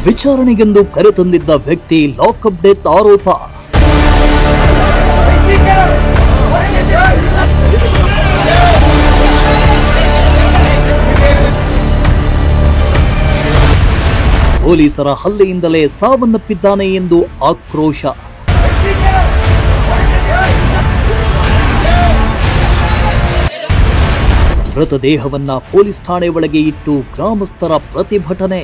ವಿಚಾರಣೆಗೆಂದು ಕರೆತಂದಿದ್ದ ವ್ಯಕ್ತಿ lockup death ಆರೋಪ. ಪೊಲೀಸರ ಹಲ್ಲೆಯಿಂದಲೇ ಸಾವನ್ನಪ್ಪಿದ್ದಾನೆ ಎಂದು ಆಕ್ರೋಶ. ಮೃತದೇಹವನ್ನ ಪೊಲೀಸ್ ಠಾಣೆ ಒಳಗೆ ಇಟ್ಟು ಗ್ರಾಮಸ್ಥರ ಪ್ರತಿಭಟನೆ.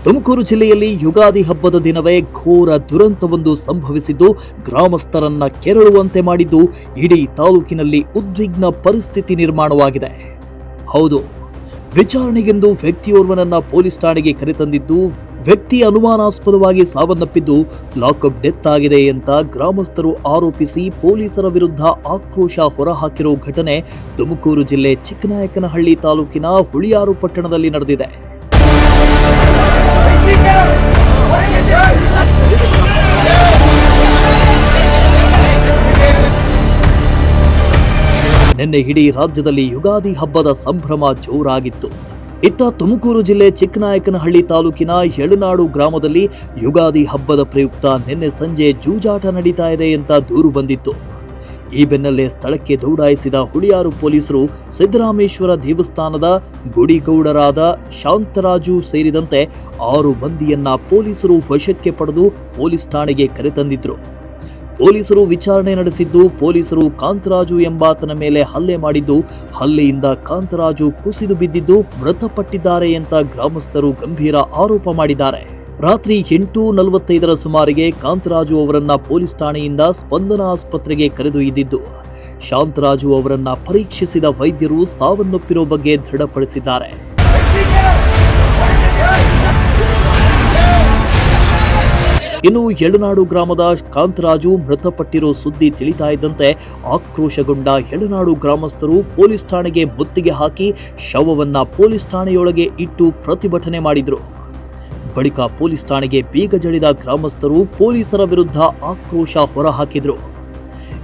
ತುಮಕೂರು ಜಿಲ್ಲೆಯಲ್ಲಿ ಯುಗಾದಿ ಹಬ್ಬದ ದಿನವೇ ಘೋರ ದುರಂತವೊಂದು ಸಂಭವಿಸಿದ್ದು ಗ್ರಾಮಸ್ಥರನ್ನ ಕೆರಳುವಂತೆ ಮಾಡಿದ್ದು ಇಡೀ ತಾಲೂಕಿನಲ್ಲಿ ಉದ್ವಿಗ್ನ ಪರಿಸ್ಥಿತಿ ನಿರ್ಮಾಣವಾಗಿದೆ. ಹೌದು, ವಿಚಾರಣೆಗೆಂದು ವ್ಯಕ್ತಿಯೋರ್ವನನ್ನ ಪೊಲೀಸ್ ಠಾಣೆಗೆ ಕರೆತಂದಿದ್ದು ವ್ಯಕ್ತಿ ಅನುಮಾನಾಸ್ಪದವಾಗಿ ಸಾವನ್ನಪ್ಪಿದ್ದು ಲಾಕಪ್ ಡೆತ್ ಆಗಿದೆ ಅಂತ ಗ್ರಾಮಸ್ಥರು ಆರೋಪಿಸಿ ಪೊಲೀಸರ ವಿರುದ್ಧ ಆಕ್ರೋಶ ಹೊರಹಾಕಿರೋ ಘಟನೆ ತುಮಕೂರು ಜಿಲ್ಲೆ ಚಿಕ್ಕನಾಯಕನಹಳ್ಳಿ ತಾಲೂಕಿನ ಹುಳಿಯಾರು ಪಟ್ಟಣದಲ್ಲಿ ನಡೆದಿದೆ. ನಿನ್ನೆ ಇಡೀ ರಾಜ್ಯದಲ್ಲಿ ಯುಗಾದಿ ಹಬ್ಬದ ಸಂಭ್ರಮ ಜೋರಾಗಿತ್ತು. ಇತ್ತ ತುಮಕೂರು ಜಿಲ್ಲೆ ಚಿಕ್ಕನಾಯಕನಹಳ್ಳಿ ತಾಲೂಕಿನ ಯಳನಾಡು ಗ್ರಾಮದಲ್ಲಿ ಯುಗಾದಿ ಹಬ್ಬದ ಪ್ರಯುಕ್ತ ನಿನ್ನೆ ಸಂಜೆ ಜೂಜಾಟ ನಡೀತಾ ಇದೆ ಅಂತ ದೂರು ಬಂದಿತ್ತು. ಈ ಬೆನ್ನಲ್ಲೇ ಸ್ಥಳಕ್ಕೆ ದೌಡಾಯಿಸಿದ ಹುಳಿಯಾರು ಪೊಲೀಸರು ಸಿದ್ದರಾಮೇಶ್ವರ ದೇವಸ್ಥಾನದ ಗುಡಿಗೌಡರಾದ ಶಾಂತರಾಜು ಸೇರಿದಂತೆ 6 ಮಂದಿಯನ್ನ ಪೊಲೀಸರು ವಶಕ್ಕೆ ಪಡೆದು ಪೊಲೀಸ್ ಠಾಣೆಗೆ ಕರೆತಂದಿದ್ರು. ಪೊಲೀಸರು ವಿಚಾರಣೆ ನಡೆಸಿದ್ದು ಪೊಲೀಸರು ಕಾಂತರಾಜು ಎಂಬಾತನ ಮೇಲೆ ಹಲ್ಲೆ ಮಾಡಿದ್ದು, ಹಲ್ಲೆಯಿಂದ ಕಾಂತರಾಜು ಕುಸಿದು ಬಿದ್ದಿದ್ದು ಮೃತಪಟ್ಟಿದ್ದಾರೆ ಅಂತ ಗ್ರಾಮಸ್ಥರು ಗಂಭೀರ ಆರೋಪ ಮಾಡಿದ್ದಾರೆ. ರಾತ್ರಿ 8:45 ಸುಮಾರಿಗೆ ಕಾಂತರಾಜು ಅವರನ್ನ ಪೊಲೀಸ್ ಠಾಣೆಯಿಂದ ಸ್ಪಂದನ ಆಸ್ಪತ್ರೆಗೆ ಕರೆದೊಯ್ದಿದ್ದು, ಶಾಂತರಾಜು ಅವರನ್ನ ಪರೀಕ್ಷಿಸಿದ ವೈದ್ಯರು ಸಾವನ್ನಪ್ಪಿರೋ ಬಗ್ಗೆ ದೃಢಪಡಿಸಿದ್ದಾರೆ. ಇನ್ನು ಯಳನಾಡು ಗ್ರಾಮದ ಕಾಂತರಾಜು ಮೃತಪಟ್ಟಿರೋ ಸುದ್ದಿ ತಿಳಿತಾ ಇದ್ದಂತೆ ಆಕ್ರೋಶಗೊಂಡ ಯಳನಾಡು ಗ್ರಾಮಸ್ಥರು ಪೊಲೀಸ್ ಠಾಣೆಗೆ ಮುತ್ತಿಗೆ ಹಾಕಿ ಶವವನ್ನ ಪೊಲೀಸ್ ಠಾಣೆಯೊಳಗೆ ಇಟ್ಟು ಪ್ರತಿಭಟನೆ ಮಾಡಿದ್ರು. ಬಳಿಕ ಪೊಲೀಸ್ ಠಾಣೆಗೆ ಬೀಗ ಜಡಿದ ಗ್ರಾಮಸ್ಥರು ಪೊಲೀಸರ ವಿರುದ್ಧ ಆಕ್ರೋಶ ಹೊರಹಾಕಿದ್ರು.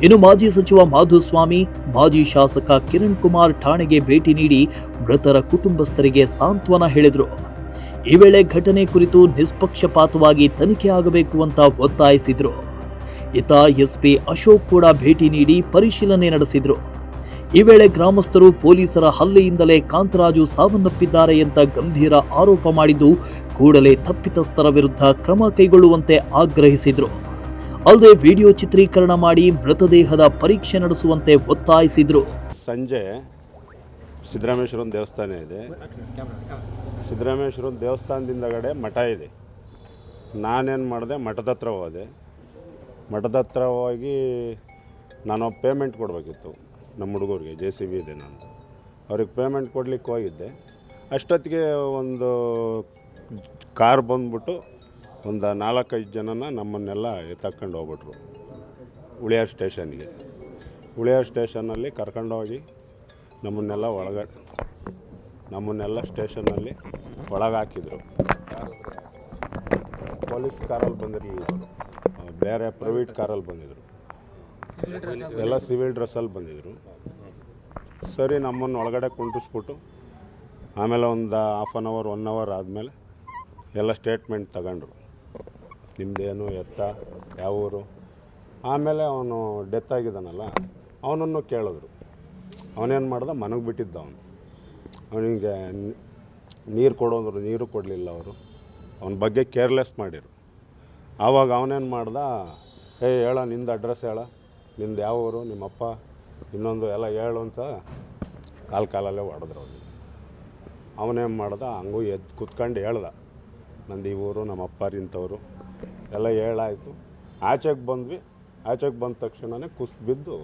ಇನ್ನು ಮಾಜಿ ಸಚಿವ ಮಾಧುಸ್ವಾಮಿ, ಮಾಜಿ ಶಾಸಕ ಕಿರಣ್ ಕುಮಾರ್ ಠಾಣೆಗೆ ಭೇಟಿ ನೀಡಿ ಮೃತರ ಕುಟುಂಬಸ್ಥರಿಗೆ ಸಾಂತ್ವನ ಹೇಳಿದ್ರು. ಈ ವೇಳೆ ಘಟನೆ ಕುರಿತು ನಿಷ್ಪಕ್ಷಪಾತವಾಗಿ ತನಿಖೆ ಆಗಬೇಕು ಅಂತ ಒತ್ತಾಯಿಸಿದ್ರು. ಇತ್ತ ಎಸ್ಪಿ ಅಶೋಕ್ ಕೂಡ ಭೇಟಿ ನೀಡಿ ಪರಿಶೀಲನೆ ನಡೆಸಿದ್ರು. ಈ ವೇಳೆ ಗ್ರಾಮಸ್ಥರು ಪೊಲೀಸರ ಹಲ್ಲೆಯಿಂದಲೇ ಕಾಂತರಾಜು ಸಾವನ್ನಪ್ಪಿದ್ದಾರೆ ಅಂತ ಗಂಭೀರ ಆರೋಪ ಮಾಡಿದ್ದು, ಕೂಡಲೇ ತಪ್ಪಿತಸ್ಥರ ವಿರುದ್ಧ ಕ್ರಮ ಕೈಗೊಳ್ಳುವಂತೆ ಆಗ್ರಹಿಸಿದ್ರು. ಅಲ್ಲದೆ ವಿಡಿಯೋ ಚಿತ್ರೀಕರಣ ಮಾಡಿ ಮೃತದೇಹದ ಪರೀಕ್ಷೆ ನಡೆಸುವಂತೆ ಒತ್ತಾಯಿಸಿದ್ರು. ಸಂಜೆ ಸಿದ್ದರಾಮೇಶ್ವರನ ದೇವಸ್ಥಾನ ಇದೆ. ಸಿದ್ದರಾಮೇಶ್ವರನ ದೇವಸ್ಥಾನದಿಂದಗಡೆ ಮಠ ಇದೆ. ನಾನೇನು ಮಾಡಿದೆ, ಮಠದ ಹತ್ರ ಹೋದೆ. ಮಠದ ಹತ್ರ ಹೋಗಿ ನಾನು ಪೇಮೆಂಟ್ ಕೊಡಬೇಕಿತ್ತು ನಮ್ಮ ಹುಡುಗರಿಗೆ. JCB ಇದೆ, ನಾನು ಅವ್ರಿಗೆ ಪೇಮೆಂಟ್ ಕೊಡ್ಲಿಕ್ಕೆ ಹೋಗಿದ್ದೆ. ಅಷ್ಟೊತ್ತಿಗೆ ಒಂದು ಕಾರ್ ಬಂದ್ಬಿಟ್ಟು ಒಂದು 4-5 ಜನನ ನಮ್ಮನ್ನೆಲ್ಲ ಎತ್ತಕೊಂಡು ಹೋಗ್ಬಿಟ್ರು ಹುಳಿಯಾರು ಸ್ಟೇಷನ್ಗೆ. ಹುಳಿಯಾರು ಸ್ಟೇಷನ್ನಲ್ಲಿ ಕರ್ಕೊಂಡೋಗಿ ನಮ್ಮನ್ನೆಲ್ಲ ಸ್ಟೇಷನ್ನಲ್ಲಿ ಒಳಗಾಕಿದ್ರು. ಪೊಲೀಸ್ ಕಾರಲ್ಲಿ ಬಂದಿರಲಿಲ್ಲ ಅವರು, ಬೇರೆ ಪ್ರೈವೇಟ್ ಕಾರಲ್ಲಿ ಬಂದಿದ್ರು. ಎಲ್ಲ ಸಿವಿಲ್ ಡ್ರೆಸ್ಸಲ್ಲಿ ಬಂದಿದ್ರು. ಸರಿ, ನಮ್ಮನ್ನು ಒಳಗಡೆ ಕುಂಟಿಸ್ಬಿಟ್ಟು ಆಮೇಲೆ ಒಂದು ಹಾಫ್ ಆನ್ ಅವರ್ 1 ಅವರ್ ಆದಮೇಲೆ ಎಲ್ಲ ಸ್ಟೇಟ್ಮೆಂಟ್ ತಗೊಂಡ್ರು. ನಿಮ್ಮದೇನು, ಎತ್ತ, ಯಾವ ಊರು. ಆಮೇಲೆ ಅವನು ಡೆತ್ ಆಗಿದ್ದಾನಲ್ಲ, ಅವನನ್ನು ಕೇಳಿದ್ರು. ಅವನೇನು ಮಾಡ್ದ, ಮನೆಗೆ ಬಿಟ್ಟಿದ್ದ. ಅವನಿಗೆ ನೀರು ಕೊಡೋದ್ರು, ನೀರು ಕೊಡಲಿಲ್ಲ ಅವರು. ಅವನ ಬಗ್ಗೆ ಕೇರ್ಲೆಸ್ ಮಾಡಿರು. ಆವಾಗ ಅವನೇನು ಮಾಡ್ದ, ಹೇಳ ನಿಂದು ಅಡ್ರೆಸ್ ಹೇಳ, ನಿಂದು ಯಾವ ಊರು, ನಿಮ್ಮಪ್ಪ, ಇನ್ನೊಂದು ಎಲ್ಲ ಹೇಳು ಅಂತ ಕಾಲಲ್ಲೇ ಹೊಡೆದ್ರು ಅವನಿಗೆ. ಅವನೇನು ಮಾಡ್ದ, ಹಂಗೂ ಎದ್ದು ಕುತ್ಕೊಂಡು ಹೇಳ್ದ, ನಂದು ಈ ಊರು, ನಮ್ಮ ಅಪ್ಪಾರು ಇಂಥವ್ರು ಎಲ್ಲ ಹೇಳಾಯಿತು. ಆಚೆಗೆ ಬಂದ್ವಿ. ಆಚೆಗೆ ಬಂದ ತಕ್ಷಣವೇ ಕುಸ್ದು ಬಿದ್ದು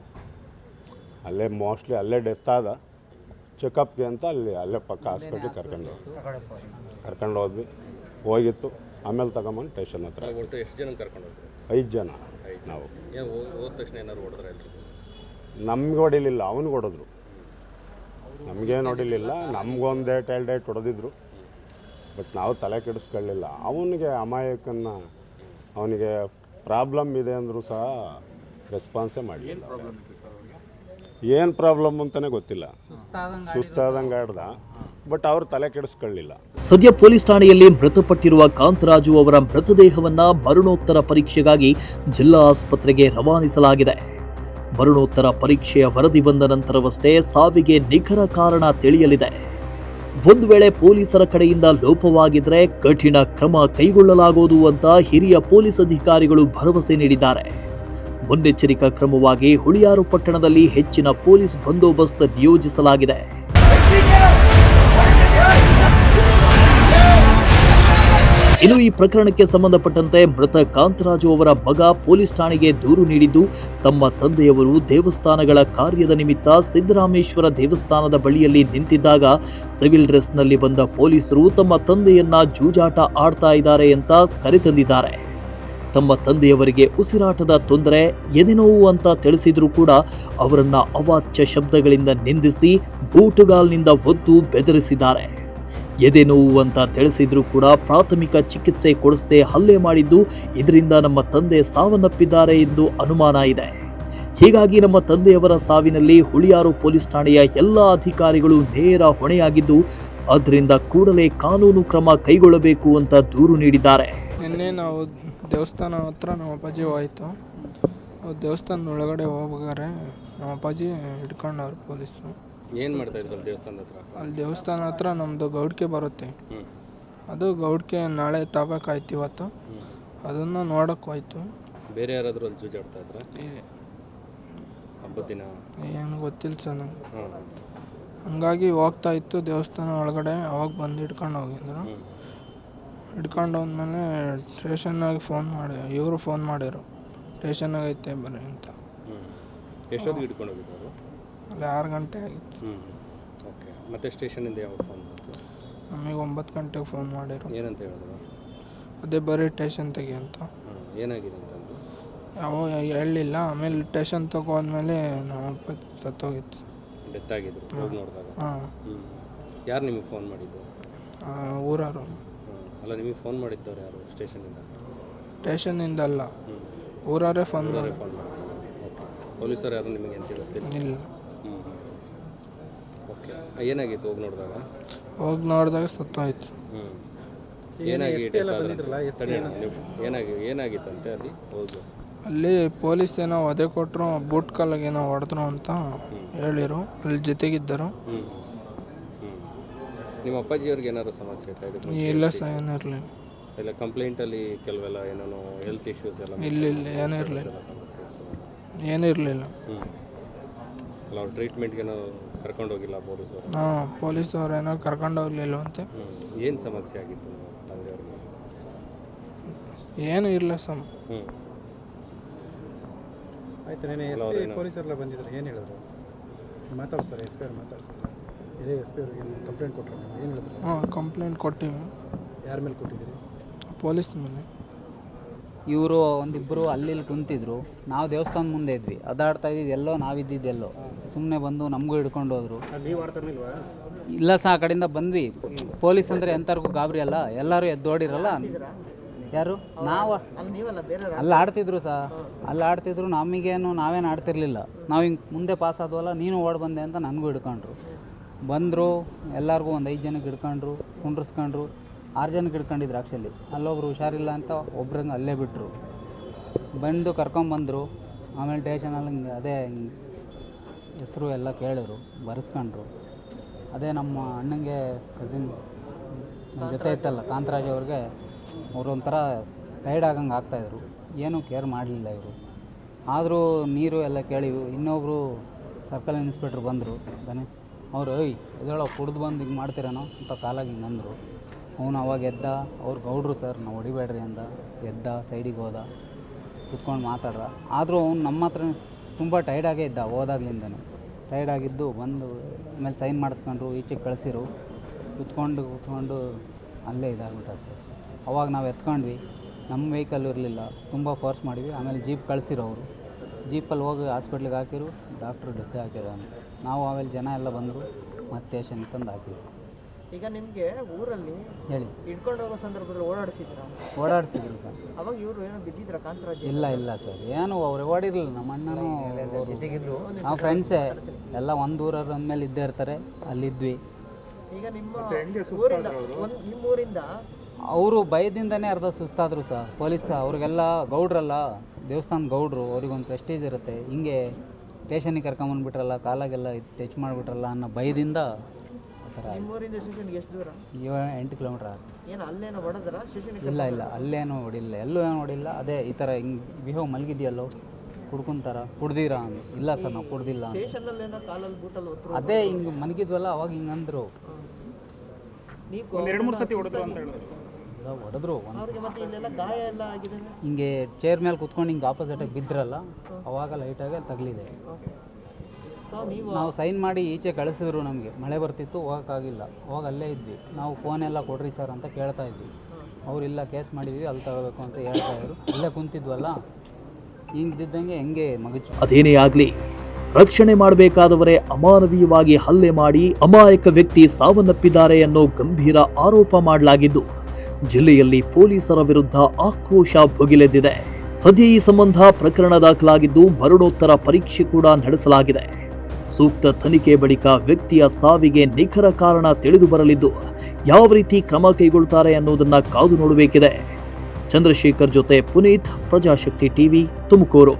ಅಲ್ಲೇ ಮೋಸ್ಟ್ಲಿ ಅಲ್ಲೇ ಡೆತ್ ಆದ. ಚೆಕಪ್ಗೆ ಅಂತ ಅಲ್ಲೇ ಪಕ್ಕ ಹಾಸ್ಪಿಟ್ಲಿಗೆ ಕರ್ಕೊಂಡು ಹೋದ್ವಿ. ಹೋಗಿತ್ತು. ಆಮೇಲೆ ತಗೊಂಬಂದು ಸ್ಟೇಷನ್ ಹತ್ರ. ಎಷ್ಟು ಜನ ಕರ್ಕೊಂಡು ಹೋದ್ರು? 5 ಜನ ನಾವು. ಹೋದ ತಕ್ಷಣ ಏನಾದ್ರು ಹೊಡೆದ್ರೆ? ನಮ್ಗೆ ಹೊಡಿಲಿಲ್ಲ, ಅವನಿಗೆ ಹೊಡೆದ್ರು. ನಮಗೇನು ಹೊಡಿಲಿಲ್ಲ. ನಮಗೊಂದು 2 ಡೇಟ್ ಹೊಡೆದಿದ್ರು. ಬಟ್ ನಾವು ತಲೆ ಕೆಡಿಸ್ಕೊಳ್ಳಿಲ್ಲ. ಅವನಿಗೆ ಅಮಾಯಕನ್ನ, ಅವನಿಗೆ ಪ್ರಾಬ್ಲಮ್ ಇದೆ ಅಂದರೂ ಸಹ ರೆಸ್ಪಾನ್ಸೇ ಮಾಡಲಿಲ್ಲ. ಏನು ಪ್ರಾಬ್ಲಮ್ ಅಂತಲೇ ಗೊತ್ತಿಲ್ಲ, ಸುಸ್ತಾದಂಗೆ ಆಡ್ದ, ಬಟ್ ಅವರು ತಲೆ ಕೆಡಿಸ್ಕೊಳ್ಳಿಲ್ಲ. ಸದ್ಯ ಪೊಲೀಸ್ ಠಾಣೆಯಲ್ಲಿ ಮೃತಪಟ್ಟಿರುವ ಕಾಂತರಾಜು ಅವರ ಮೃತದೇಹವನ್ನ ಮರಣೋತ್ತರ ಪರೀಕ್ಷೆಗಾಗಿ ಜಿಲ್ಲಾ ಆಸ್ಪತ್ರೆಗೆ ರವಾನಿಸಲಾಗಿದೆ. ಮರಣೋತ್ತರ ಪರೀಕ್ಷೆಯ ವರದಿ ಬಂದ ನಂತರವಷ್ಟೇ ಸಾವಿಗೆ ನಿಖರ ಕಾರಣ ತಿಳಿಯಲಿದೆ. ಒಂದು ವೇಳೆ ಪೊಲೀಸರ ಕಡೆಯಿಂದ ಲೋಪವಾಗಿದ್ರೆ ಕಠಿಣ ಕ್ರಮ ಕೈಗೊಳ್ಳಲಾಗುವುದು ಅಂತ ಹಿರಿಯ ಪೊಲೀಸ್ ಅಧಿಕಾರಿಗಳು ಭರವಸೆ ನೀಡಿದ್ದಾರೆ. ಮುನ್ನೆಚ್ಚರಿಕಾ ಕ್ರಮವಾಗಿ ಹುಳಿಯಾರು ಪಟ್ಟಣದಲ್ಲಿ ಹೆಚ್ಚಿನ ಪೊಲೀಸ್ ಬಂದೋಬಸ್ತ್ ನಿಯೋಜಿಸಲಾಗಿದೆ. ಇನ್ನು ಈ ಪ್ರಕರಣಕ್ಕೆ ಸಂಬಂಧಪಟ್ಟಂತೆ ಮೃತ ಕಾಂತರಾಜು ಅವರ ಮಗ ಪೊಲೀಸ್ ಠಾಣೆಗೆ ದೂರು ನೀಡಿದ್ದು, ತಮ್ಮ ತಂದೆಯವರು ದೇವಸ್ಥಾನಗಳ ಕಾರ್ಯದ ನಿಮಿತ್ತ ಸಿದ್ದರಾಮೇಶ್ವರ ದೇವಸ್ಥಾನದ ಬಳಿಯಲ್ಲಿ ನಿಂತಿದ್ದಾಗ ಸಿವಿಲ್ ಡ್ರೆಸ್ನಲ್ಲಿ ಬಂದ ಪೊಲೀಸರು ತಮ್ಮ ತಂದೆಯನ್ನ ಜೂಜಾಟ ಆಡ್ತಾ ಇದ್ದಾರೆ ಅಂತ ಕರೆತಂದಿದ್ದಾರೆ. ತಮ್ಮ ತಂದೆಯವರಿಗೆ ಉಸಿರಾಟದ ತೊಂದರೆ, ಎದೆನೋವು ಅಂತ ತಿಳಿಸಿದ್ರೂ ಕೂಡ ಅವರನ್ನ ಅವಾಚ್ಯ ಶಬ್ದಗಳಿಂದ ನಿಂದಿಸಿ ಬೂಟುಗಾಲ್ನಿಂದ ಒದ್ದು ಬೆದರಿಸಿದ್ದಾರೆ. ಎದೆ ನೋವು ಅಂತ ತಿಳಿಸಿದ್ರೂ ಕೂಡ ಪ್ರಾಥಮಿಕ ಚಿಕಿತ್ಸೆ ಕೊಡಿಸದೆ ಹಲ್ಲೆ ಮಾಡಿದ್ದು, ಇದರಿಂದ ನಮ್ಮ ತಂದೆ ಸಾವನ್ನಪ್ಪಿದ್ದಾರೆ ಎಂದು ಅನುಮಾನ ಇದೆ. ಹೀಗಾಗಿ ನಮ್ಮ ತಂದೆಯವರ ಸಾವಿನಲ್ಲಿ ಹುಳಿಯಾರು ಪೊಲೀಸ್ ಠಾಣೆಯ ಎಲ್ಲ ಅಧಿಕಾರಿಗಳು ನೇರ ಹೊಣೆಯಾಗಿದ್ದು, ಆದ್ದರಿಂದ ಕೂಡಲೇ ಕಾನೂನು ಕ್ರಮ ಕೈಗೊಳ್ಳಬೇಕು ಅಂತ ದೂರು ನೀಡಿದ್ದಾರೆ. ನಿನ್ನೆ ನಾವು ದೇವಸ್ಥಾನ ಹತ್ರ ನಮ್ಮ ಅಪ್ಪಾಜಿ ಹೋಯ್ತು. ದೇವಸ್ಥಾನದ ಒಳಗಡೆ ಹೋಗ್ಬೇಕಾರೆ ನಮ್ಮ ಅಪ್ಪಾಜಿ ಹಿಡ್ಕೊಂಡವ್ರು ಪೊಲೀಸರು. ಏನು ಮಾಡ್ತಾ ಇದ್ರು ದೇವಸ್ಥಾನದ ಹತ್ರ? ಅಲ್ಲಿ ದೇವಸ್ಥಾನ ಹತ್ರ ನಮ್ಮದು ಗೌಡ್ಕೆ ಬರುತ್ತೆ, ಅದು ಗೌಡ್ಕೆ ನಾಳೆ ತಗೋಕಾಯ್ತು ಇವತ್ತು, ಅದನ್ನು ನೋಡೋಕೆ ಹೋಯ್ತು. ಬೇರೆ ಯಾರಾದರೂ ಅಲ್ಲಿ ಜೂಜಾಡ್ತಾ ಇದ್ರ ಹಬ್ಬದ ದಿನ? ಏನು ಗೊತ್ತಿಲ್ಲ ಸರ್ ನಂಗೆ. ಹಂಗಾಗಿ ಹೋಗ್ತಾ ಇತ್ತು ದೇವಸ್ಥಾನ ಒಳಗಡೆ, ಅವಾಗ ಬಂದು ಹಿಡ್ಕೊಂಡು ಹೋಗಿದ್ರು. ಹಿಡ್ಕೊಂಡು ಹೋದ್ಮೇಲೆ ಸ್ಟೇಷನ್ನಾಗಿ ಇವರು ಫೋನ್ ಮಾಡಿದ್ರು, ಸ್ಟೇಷನ್ನಾಗ ಐತೆ ಬರ್ರಿ ಅಂತ. ಎಷ್ಟೊತ್ತಿಗೆ ಹಿಡ್ಕೊಂಡು ಹೋಗಿದ್ರು? ಅಲ್ಲಿ 6 ಗಂಟೆ ಆಗಿತ್ತು. ಓಕೆ, ಮತ್ತೆ ಸ್ಟೇಷನಿಂದ ಯಾವಾಗ ಫೋನ್ ಬಂತು? ನಮಗೆ 9 ಗಂಟೆಗೆ ಫೋನ್ ಮಾಡಿದ್ರು. ಏನಂತ ಹೇಳಿದ್ರು? ಅದೇ ಬರೀ ಸ್ಟೇಷನ್ ತೆಗಿ ಅಂತ. ಏನಾಗಿದೆ ಅಂತಂದು ಯಾವ ಹೇಳಲಿಲ್ಲ. ಆಮೇಲೆ ಸ್ಟೇಷನ್ ತಗೋದ್ಮೇಲೆ ನಮ್ಮ ಸತ್ತೋಗಿತ್ತು, ಡೆತ್ ಆಗಿದ್ರು ಹೋಗಿ ನೋಡಿದಾಗ. ಹಾಂ. ಯಾರು ನಿಮಗೆ ಫೋನ್ ಮಾಡಿದ್ದು? ಊರವರು. ಅಲ್ಲ, ನಿಮಗೆ ಫೋನ್ ಮಾಡಿದ್ದವ್ರು ಯಾರು? ಸ್ಟೇಷನಿಂದ ಅಲ್ಲ, ಊರವರೇ ಫೋನ್ ಮಾಡಿ. ಓಕೆ, ಪೊಲೀಸರು ಯಾರು ನಿಮಗೆ ಏನು ತಿಳಿಸ್ತಿಲ್ಲ? ಇಲ್ಲ. ಓಕೆ, ಏನಾಗಿತ್ತು ಹೋಗಿ ನೋಡಿದಾಗ ಸತ್ತೋಯ್ತು. ಏನಾಗಿತ್ತಂತೆ ಅಲ್ಲಿ ಹೋಗಿ? ಅಲ್ಲಿ ಪೊಲೀಸ್ ಏನೋ ಒದೆ ಕೊಟ್ಟರು, ಬೂಟ್ ಕಾಲಾಗ ಏನೋ ಹೊಡೆದ್ರು ಅಂತ ಹೇಳಿರು. ಅಲ್ಲಿ ಜೊತೆಗಿದ್ದರು. ನಿಮ್ಮ ಅಪ್ಪಾಜಿಯವ್ರಿಗೆ ಏನಾದ್ರು ಸಮಸ್ಯೆ ಇರ್ತಾ ಇದೆ? ಇಲ್ಲ ಸಹ, ಏನಿರಲಿಲ್ಲ. ಇಲ್ಲ, ಕಂಪ್ಲೇಂಟಲ್ಲಿ ಕೆಲವೆಲ್ಲ ಏನೇನೋ ಹೆಲ್ತ್ ಇಶ್ಯೂಸ್ ಎಲ್ಲ? ಇಲ್ಲ, ಏನಿರಲಿಲ್ಲ, ಏನಿರಲಿಲ್ಲ. ಅಲ್ಲ, ಅವ್ರು ಟ್ರೀಟ್ಮೆಂಟ್ಗೇನೋ ಕರ್ಕೊಂಡು ಹೋಗಿಲ್ಲ ಪೊಲೀಸರು? ಹಾಂ, ಪೊಲೀಸವ್ರು ಏನೋ ಕರ್ಕೊಂಡು ಹೋಗ್ಲಿಲ್ಲ ಅಂತೆ. ಏನು ಸಮಸ್ಯೆ ಆಗಿತ್ತು ತಂದೆಯವ್ರಿಗೆ? ಏನು ಇಲ್ಲ ಸಮ್. ಆಯ್ತು, ಪೊಲೀಸರೆಲ್ಲ ಬಂದಿದ್ರು, ಏನು ಹೇಳಿದ್ರು? ಮಾತಾಡ್ತಾರೆ, ಎಸ್ ಪಿ ಅವ್ರು ಮಾತಾಡ್ತಾರೆ. ಇದೇ ಎಸ್ ಪಿ ಅವ್ರಿಗೆ ಕಂಪ್ಲೇಂಟ್ ಕೊಟ್ಟರು, ಏನು ಹೇಳಿದ್ರು? ಹಾಂ, ಕಂಪ್ಲೇಂಟ್ ಕೊಟ್ಟಿವಿ. ಯಾರ ಮೇಲೆ ಕೊಟ್ಟಿದ್ದೀರಿ? ಪೊಲೀಸ್ ಮೇಲೆ. ಇವರು ಒಂದಿಬ್ಬರು ಅಲ್ಲಿ ಕುಂತಿದ್ರು, ನಾವು ದೇವಸ್ಥಾನ ಮುಂದೆ ಇದ್ವಿ, ಅದಾಡ್ತಾ ಇದ್ದಿದ್ದು ಎಲ್ಲೋ, ನಾವಿದ್ದಿದ್ದೆಲ್ಲೋ. ಸುಮ್ಮನೆ ಬಂದು ನಮಗೂ ಹಿಡ್ಕೊಂಡು ಹೋದ್ರು. ಇಲ್ಲ ಸಹ, ಆ ಕಡೆಯಿಂದ ಬಂದ್ವಿ. ಪೊಲೀಸ್ ಅಂದರೆ ಎಂಥವ್ರಿಗೂ ಗಾಬರಿ ಅಲ್ಲ, ಎಲ್ಲರೂ ಎದ್ದೋಡಿರಲ್ಲ. ಯಾರು? ನಾವು ಅಲ್ಲಿ ಆಡ್ತಿದ್ರು ಸಹ, ಅಲ್ಲಿ ಆಡ್ತಿದ್ರು. ನಮಗೇನು, ನಾವೇನು ಆಡ್ತಿರ್ಲಿಲ್ಲ. ನಾವು ಹಿಂಗೆ ಮುಂದೆ ಪಾಸ್ ಆದ್ವಲ್ಲ, ನೀನು ಓಡ್ ಬಂದೆ ಅಂತ ನನಗೂ ಹಿಡ್ಕೊಂಡ್ರು. ಬಂದರು, ಎಲ್ಲರಿಗೂ ಒಂದು 5 ಜನಕ್ಕೆ ಹಿಡ್ಕೊಂಡ್ರು, ಕುಂಡ್ರಿಸ್ಕೊಂಡ್ರು. 6 ಜನಕ್ಕೆ ಹಿಡ್ಕೊಂಡಿದ್ರು ಆ್ಯಕ್ಚುಲಿ. ಅಲ್ಲೊಬ್ರು ಹುಷಾರಿಲ್ಲ ಅಂತ ಒಬ್ರಂಗೆ ಅಲ್ಲೇ ಬಿಟ್ಟರು. ಬಂದು ಕರ್ಕೊಂಬಂದರು. ಆಮೇಲೆ ಸ್ಟೇಷನಲ್ಲಿ ಹಿಂಗೆ ಅದೇ ಹೆಸರು ಎಲ್ಲ ಕೇಳಿದ್ರು, ಬರೆಸ್ಕೊಂಡ್ರು. ಅದೇ ನಮ್ಮ ಅಣ್ಣಂಗೆ ಕಸಿನ್ ನಮ್ಮ ಜೊತೆ ಇತ್ತಲ್ಲ ಕಾಂತರಾಜ್ ಅವ್ರಿಗೆ, ಅವರು ಒಂಥರ ಟೈರ್ಡ್ ಆಗಂಗೆ ಆಗ್ತಾಯಿದ್ರು. ಏನೂ ಕೇರ್ ಮಾಡಲಿಲ್ಲ ಇವರು. ಆದರೂ ನೀರು ಎಲ್ಲ ಕೇಳಿವು. ಇನ್ನೊಬ್ಬರು ಸರ್ಕಲ್ ಇನ್ಸ್ಪೆಕ್ಟ್ರ್ ಬಂದರು, ಅವರು ಇದೆಲ್ಲ ಕುಡ್ದು ಬಂದು ಹಿಂಗೆ ಮಾಡ್ತೀರೇನೋ ಅಂತ ಕಾಲಾಗಿ ಹಿಂಗೆ ಅಂದರು. ಅವನು ಅವಾಗ ಎದ್ದ. ಅವ್ರು ಗೌಡ್ರು ಸರ್, ನಾವು ಹೊಡಿಬೇಡ್ರಿ ಅಂದ. ಎದ್ದ, ಸೈಡಿಗೆ ಹೋದ, ಕುತ್ಕೊಂಡು ಮಾತಾಡ್ದ. ಆದರೂ ಅವ್ನು ನಮ್ಮ ಹತ್ರ ತುಂಬ ಟೈರ್ಡಾಗೇ ಇದ್ದ ಹೋದಾಗ್ಲಿಂದನೇ. ಟೈರ್ಡಾಗಿದ್ದು ಬಂದು ಆಮೇಲೆ ಸೈನ್ ಮಾಡಿಸ್ಕೊಂಡ್ರು, ಈಚೆಗೆ ಕಳಿಸಿರು. ಕೂತ್ಕೊಂಡು ಅಲ್ಲೇ ಇದಾಗ್ಬಿಟ್ಟ ಸರ್. ಅವಾಗ ನಾವು ಎತ್ಕೊಂಡ್ವಿ. ನಮ್ಮ ವೆಹಿಕಲ್ ಇರಲಿಲ್ಲ, ತುಂಬ ಫೋರ್ಸ್ ಮಾಡಿದ್ವಿ. ಆಮೇಲೆ ಜೀಪ್ ಕಳಿಸಿರು ಅವರು. ಜೀಪಲ್ಲಿ ಹೋಗಿ ಹಾಸ್ಪಿಟ್ಲಿಗೆ ಹಾಕಿರು. ಡಾಕ್ಟ್ರು ಡೆತ್ ಹಾಕಿರೋ. ನಾವು ಆಮೇಲೆ ಜನ ಎಲ್ಲ ಬಂದರು, ಮತ್ತೆ ಸ್ಟೇಷನ್ಗೆ ತಂದು ಹಾಕಿದ್ವಿ. ಈಗ ನಿಮಗೆ ಊರಲ್ಲಿ ಹೇಳಿ ಹಿಡ್ಕೊಂಡು ಹೋಗೋ ಸಂದರ್ಭದಲ್ಲಿ ಓಡಾಡಿಸಿದ್ರ ಓಡಾಡ್ಸಿದ್ರು ಸರ್. ಅವಾಗ ಇವರು ಏನೋ ಬಿದ್ದಿದ್ರ ಕಾಂತರಾಜ್? ಇಲ್ಲ ಸರ್, ಏನು ಅವ್ರು ಓಡಿರಲಿಲ್ಲ. ನಮ್ಮ ಅಣ್ಣನೂ ನಾವು ಫ್ರೆಂಡ್ಸೇ ಎಲ್ಲ ಒಂದು ಊರವ್ರು ಅಂದಮೇಲೆ ಇದ್ದೇ ಇರ್ತಾರೆ, ಅಲ್ಲಿದ್ವಿ. ಈಗ ನಿಮ್ಮ ಊರಿಂದ ನಿಮ್ಮ ಊರಿಂದ ಅವರು ಭಯದಿಂದನೇ ಅರ್ಧ ಸುಸ್ತಾದರು ಸರ್. ಪೊಲೀಸ್ ಅವ್ರಿಗೆಲ್ಲ ಗೌಡ್ರಲ್ಲ, ದೇವಸ್ಥಾನ ಗೌಡ್ರು, ಅವ್ರಿಗೊಂದು ಪ್ರೆಸ್ಟೀಜ್ ಇರುತ್ತೆ. ಹಿಂಗೆ ಸ್ಟೇಷನಿಗೆ ಕರ್ಕೊಂಬಂದ್ಬಿಟ್ರಲ್ಲ, ಕಾಲಾಗೆಲ್ಲ ಟಚ್ ಮಾಡಿಬಿಟ್ರಲ್ಲ ಅನ್ನೋ ಭಯದಿಂದ ಆ ಥರ ನಿಮ್ಮೂರಿಂದ ಸ್ಟೇಷನ್ಗೆ ಎಷ್ಟು ದೂರ? 8 ಕಿಲೋಮೀಟ್ರ್ ಆಗುತ್ತೆ. ಏನು ಅಲ್ಲೇನೋ ಹೊಡೆದ್ರ ಸ್ಟೇಷನ್ಗೆ? ಇಲ್ಲ ಅಲ್ಲೇನೂ ಹೊಡಿಲ್ಲ, ಎಲ್ಲೂ ಏನು ಹೊಡಿಲ್ಲ. ಅದೇ ಈ ಥರ ಹಿಂಗೆ ಬಿಹೇವ್ ಮಲಗಿದೆಯಲ್ಲೋ ಕುಡ್ಕೊಂತಾರ, ಕುಡ್ದಿರಾ ಅಂದು. ಇಲ್ಲ ಸರ್ ನಾವು ಕುಡ್ದಿಲ್ಲ ಅಂತ. ಸ್ಟೇಷನಲ್ಲಿ ಏನೋ ಕಾಲಲ್ಲಿ ಬೂಟಲ್ಲಿ ಒತ್ತರು ಅದೇ ಹಿಂಗೆ ಮಲಗಿದ್ವಲ್ಲ ಅವಾಗ ಹಿಂಗಂದ್ರು. ನೀವು 2-3 ಸತಿ ಹೊಡೆದ್ರು ಅಂತ ಹೇಳಿದ್ರು. ಹೊಡೆದ್ರು ಅವ್ರಿಗೆ ಮತ್ತೆ ಇಲ್ಲೆಲ್ಲ ಗಾಯ ಎಲ್ಲ ಆಗಿದೆ. ಹಿಂಗೆ ಚೇರ್ ಮೇಲೆ ಕುತ್ಕೊಂಡು ಹಿಂಗೆ ಆಪೋಸಿಟಾಗಿ ಬಿದ್ರಲ್ಲ, ಅವಾಗ ಲೈಟಾಗಿ ತಗಲಿದೆ. ಸೊ ನೀವು ನಾವು ಸೈನ್ ಮಾಡಿ ಈಚೆ ಕಳಿಸಿದ್ರು. ನಮಗೆ ಮಳೆ ಬರ್ತಿತ್ತು, ಹೋಗೋಕ್ಕಾಗಿಲ್ಲ. ಅವಾಗ ಅಲ್ಲೇ ಇದ್ವಿ ನಾವು. ಫೋನೆಲ್ಲ ಕೊಡ್ರಿ ಸರ್ ಅಂತ ಕೇಳ್ತಾ ಇದ್ವಿ. ಅವರಿಲ್ಲ ಕೇಸ್ ಮಾಡಿದ್ವಿ, ಅಲ್ಲಿ ತಗೋಬೇಕು ಅಂತ ಹೇಳ್ತಾ ಇದ್ರು. ಇಲ್ಲೇ ಕುಂತಿದ್ವಲ್ಲ, ಹಿಂಗಿದ್ದಂಗೆ ಹೆಂಗೆ ಮಗಚು. ಅದೇನೇ ಆಗ್ಲಿ, ರಕ್ಷಣೆ ಮಾಡಬೇಕಾದವರೇ ಅಮಾನವೀಯವಾಗಿ ಹಲ್ಲೆ ಮಾಡಿ ಅಮಾಯಕ ವ್ಯಕ್ತಿ ಸಾವನ್ನಪ್ಪಿದ್ದಾರೆ ಅನ್ನೋ ಗಂಭೀರ ಆರೋಪ ಮಾಡಲಾಗಿದ್ದು ಜಿಲ್ಲೆಯಲ್ಲಿ ಪೊಲೀಸರ ವಿರುದ್ಧ ಆಕ್ರೋಶ ಭುಗಿಲೆದ್ದಿದೆ. ಸದ್ಯ ಈ ಸಂಬಂಧ ಪ್ರಕರಣ ದಾಖಲಾಗಿದ್ದು ಮರಣೋತ್ತರ ಪರೀಕ್ಷೆ ಕೂಡ ನಡೆಸಲಾಗಿದೆ. ಸೂಕ್ತ ತನಿಖೆ ಬಳಿಕ ವ್ಯಕ್ತಿಯ ಸಾವಿಗೆ ನಿಖರ ಕಾರಣ ತಿಳಿದು ಬರಲಿದ್ದು ಯಾವ ರೀತಿ ಕ್ರಮ ಕೈಗೊಳ್ಳುತ್ತಾರೆ ಅನ್ನೋದನ್ನ ಕಾದು ನೋಡಬೇಕಿದೆ. ಚಂದ್ರಶೇಖರ್ ಜೊತೆ ಪುನೀತ್, ಪ್ರಜಾಶಕ್ತಿ ಟಿವಿ, ತುಮಕೂರು.